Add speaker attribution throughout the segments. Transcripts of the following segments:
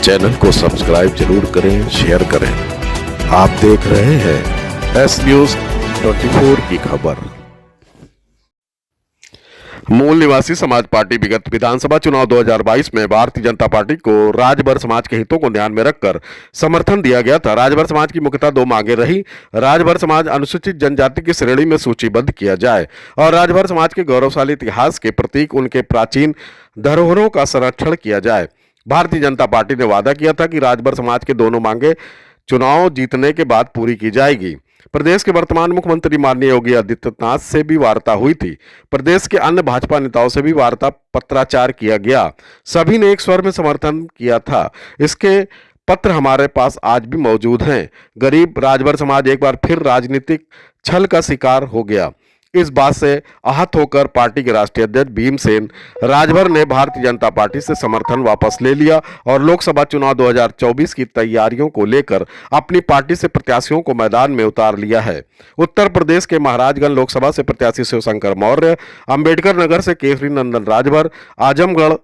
Speaker 1: Channel को subscribe जरूर करें, शेयर करें। आप देख रहे हैं एस न्यूज 24 की खबर। मूल निवासी समाज पार्टी विगत विधानसभा चुनाव 2022 में भारतीय जनता पार्टी को राजभर समाज के हितों को ध्यान में रखकर समर्थन दिया गया था। राजभर समाज की मुख्यतः दो मांगे रही। राजभर समाज अनुसूचित जनजाति की श्रेणी में सूचीबद्ध किया जाए और राजभर समाज के गौरवशाली इतिहास के प्रतीक उनके प्राचीन धरोहरों का संरक्षण किया जाए। भारतीय जनता पार्टी ने वादा किया था कि राजभर समाज के दोनों मांगे चुनाव जीतने के बाद पूरी की जाएगी। प्रदेश के वर्तमान मुख्यमंत्री माननीय योगी आदित्यनाथ से भी वार्ता हुई थी। प्रदेश के अन्य भाजपा नेताओं से भी वार्ता पत्राचार किया गया। सभी ने एक स्वर में समर्थन किया था। इसके पत्र हमारे पास आज भी मौजूद हैं। गरीब राजभर समाज एक बार फिर राजनीतिक छल का शिकार हो गया। इस बात से आहत होकर पार्टी के राष्ट्रीय अध्यक्ष भीमसेन राजभर ने भारतीय जनता पार्टी से समर्थन वापस ले लिया और लोकसभा चुनाव 2024 की तैयारियों को लेकर अपनी पार्टी से प्रत्याशियों को मैदान में उतार लिया है। उत्तर प्रदेश के महाराजगंज लोकसभा से प्रत्याशी शिवशंकर मौर्य, अंबेडकर नगर से केसरी नंदन राजभर, आजमगढ़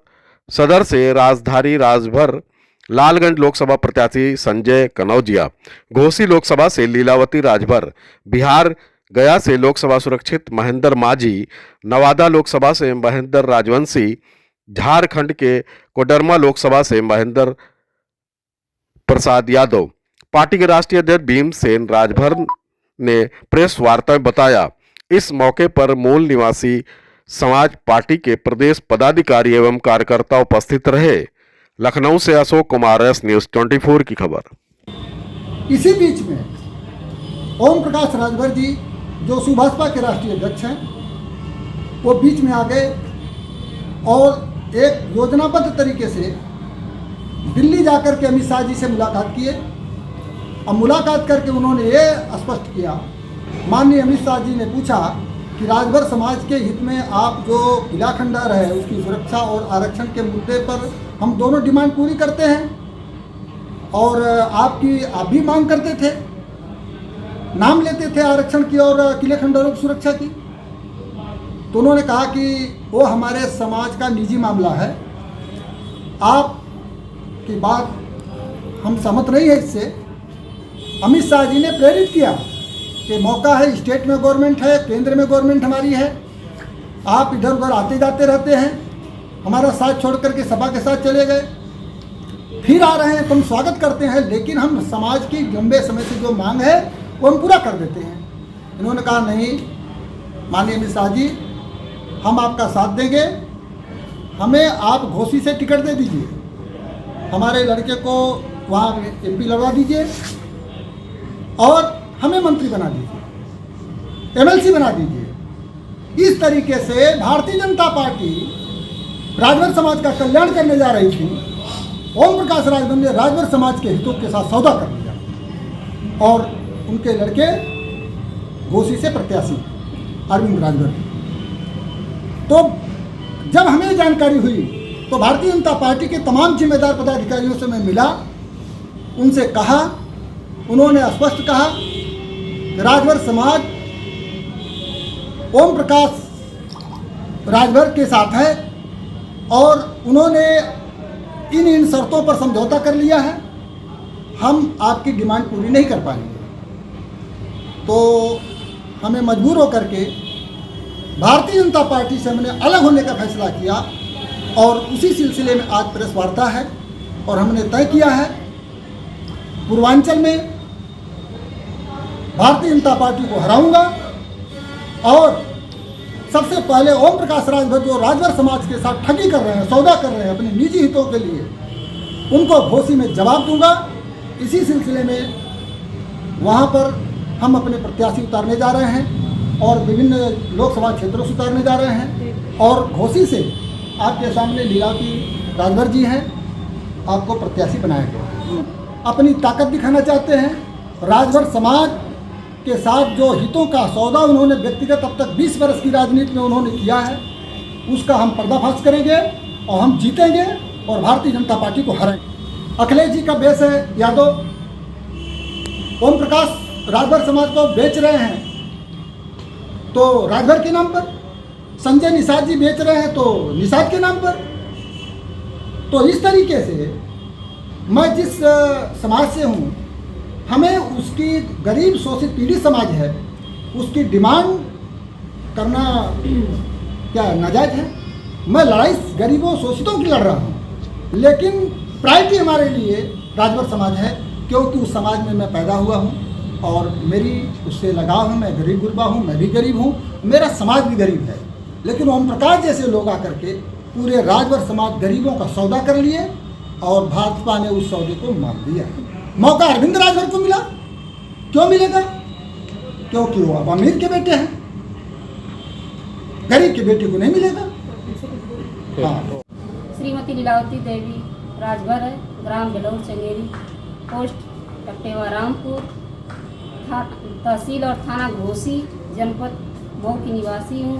Speaker 1: सदर से राजधारी राजभर, लालगंज लोकसभा प्रत्याशी संजय कनौजिया, घोसी लोकसभा से लीलावती राजभर, बिहार गया से लोकसभा सुरक्षित महेंद्र माझी, नवादा लोकसभा से महेंद्र राजवंशी, झारखंड के कोडरमा लोकसभा से महेंद्र प्रसाद यादव। पार्टी के राष्ट्रीय अध्यक्ष भीमसेन राजभर ने प्रेस वार्ता में बताया। इस मौके पर मूल निवासी समाज पार्टी के प्रदेश पदाधिकारी एवं कार्यकर्ता उपस्थित रहे। लखनऊ से अशोक कुमार, एस न्यूज 24 की खबर।
Speaker 2: इसी बीच में ओम प्रकाश राजभर जी जो सुभाषपा के राष्ट्रीय अध्यक्ष हैं, वो बीच में आ गए और एक योजनाबद्ध तरीके से दिल्ली जाकर के अमित शाह जी से मुलाकात किए। अब मुलाकात करके उन्होंने ये स्पष्ट किया, माननीय अमित शाह जी ने पूछा कि राजभर समाज के हित में आप जो किला खंडहर है उसकी सुरक्षा और आरक्षण के मुद्दे पर हम दोनों डिमांड पूरी करते हैं और आप भी मांग करते थे, नाम लेते थे आरक्षण की और किले खंडहरों की सुरक्षा की। तो उन्होंने कहा कि वो हमारे समाज का निजी मामला है, आपकी बात हम सहमत नहीं है इससे। अमित शाह जी ने प्रेरित किया कि मौका है, स्टेट में गवर्नमेंट है, केंद्र में गवर्नमेंट हमारी है, आप इधर उधर आते जाते रहते हैं, हमारा साथ छोड़ करके सपा के साथ चले गए, फिर आ रहे हैं तो हम स्वागत करते हैं, लेकिन हम समाज की लंबे समय से जो मांग है वो हम पूरा कर देते हैं। इन्होंने कहा नहीं माननीय अमित शाह जी, हम आपका साथ देंगे, हमें आप घोसी से टिकट दे दीजिए, हमारे लड़के को वहाँ MP लड़वा दीजिए और हमें मंत्री बना दीजिए, MLC बना दीजिए। इस तरीके से भारतीय जनता पार्टी राजभर समाज का कल्याण करने जा रही थी। ओम प्रकाश राजभर ने राजभर समाज के हितों के साथ सौदा कर लिया और उनके लड़के घोसी से प्रत्याशी अरविंद राजभर। तो जब हमें जानकारी हुई तो भारतीय जनता पार्टी के तमाम जिम्मेदार पदाधिकारियों से मैं मिला, उनसे कहा, उन्होंने स्पष्ट कहा कि राजभर समाज ओम प्रकाश राजभर के साथ है और उन्होंने इन शर्तों पर समझौता कर लिया है, हम आपकी डिमांड पूरी नहीं कर पाएंगे। तो हमें मजबूर होकर के भारतीय जनता पार्टी से हमने अलग होने का फैसला किया और उसी सिलसिले में आज प्रेस वार्ता है और हमने तय किया है पूर्वांचल में भारतीय जनता पार्टी को हराऊंगा और सबसे पहले ओम प्रकाश राजभर जो राजभर समाज के साथ ठगी कर रहे हैं, सौदा कर रहे हैं अपने निजी हितों के लिए, उनको घोसी में जवाब दूंगा। इसी सिलसिले में वहाँ पर हम अपने प्रत्याशी उतारने जा रहे हैं और विभिन्न लोकसभा क्षेत्रों से उतारने जा रहे हैं और घोसी से आपके सामने लीलावती राजभर जी हैं, आपको प्रत्याशी बनाया गया। अपनी ताकत दिखाना चाहते हैं। राजभर समाज के साथ जो हितों का सौदा उन्होंने व्यक्तिगत अब तक 20 वर्ष की राजनीति में उन्होंने किया है, उसका हम पर्दाफाश करेंगे और हम जीतेंगे और भारतीय जनता पार्टी को हराएंगे। अखिलेश जी का बेस है यादव, ओम प्रकाश राजभर समाज को बेच रहे हैं तो राजभर के नाम पर, संजय निषाद जी बेच रहे हैं तो निषाद के नाम पर। तो इस तरीके से मैं जिस समाज से हूँ, हमें उसकी गरीब शोषित पीड़ित समाज है, उसकी डिमांड करना क्या नाजायज है? मैं लड़ाई गरीबों शोषितों की लड़ रहा हूँ, लेकिन प्रायोरिटी हमारे लिए राजभर समाज है, क्योंकि उस समाज में मैं पैदा हुआ हूँ और मेरी उससे लगाव है। मैं गरीब गुरबा हूँ, मैं भी गरीब हूँ, मेरा समाज भी गरीब है। लेकिन ओम प्रकाश जैसे लोग आकर के पूरे राजभर समाज गरीबों का सौदा कर लिए और भाजपा ने उस सौदे को मान दिया। मौका अरविंद राजभर को मिला, क्यों मिलेगा? क्योंकि वो अब अमीर के बेटे हैं, गरीब के बेटे को नहीं मिलेगा। हाँ।
Speaker 3: श्रीमती लीलावती देवी, राजभर है, ग्राम बेलौर चंगेरी, पोस्ट टट्टेवा रामपुर, तहसील और थाना घोसी, जनपद मऊ की निवासी हूँ।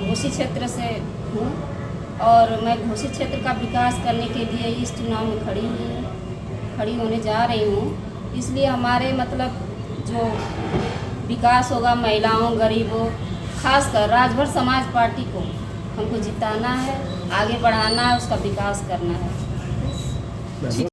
Speaker 3: घोसी क्षेत्र से हूँ और मैं घोसी क्षेत्र का विकास करने के लिए इस चुनाव में खड़ी होने जा रही हूँ। इसलिए हमारे मतलब जो विकास होगा महिलाओं, गरीबों, खासकर राजभर समाज पार्टी को हमको जिताना है, आगे बढ़ाना है, उसका विकास करना है।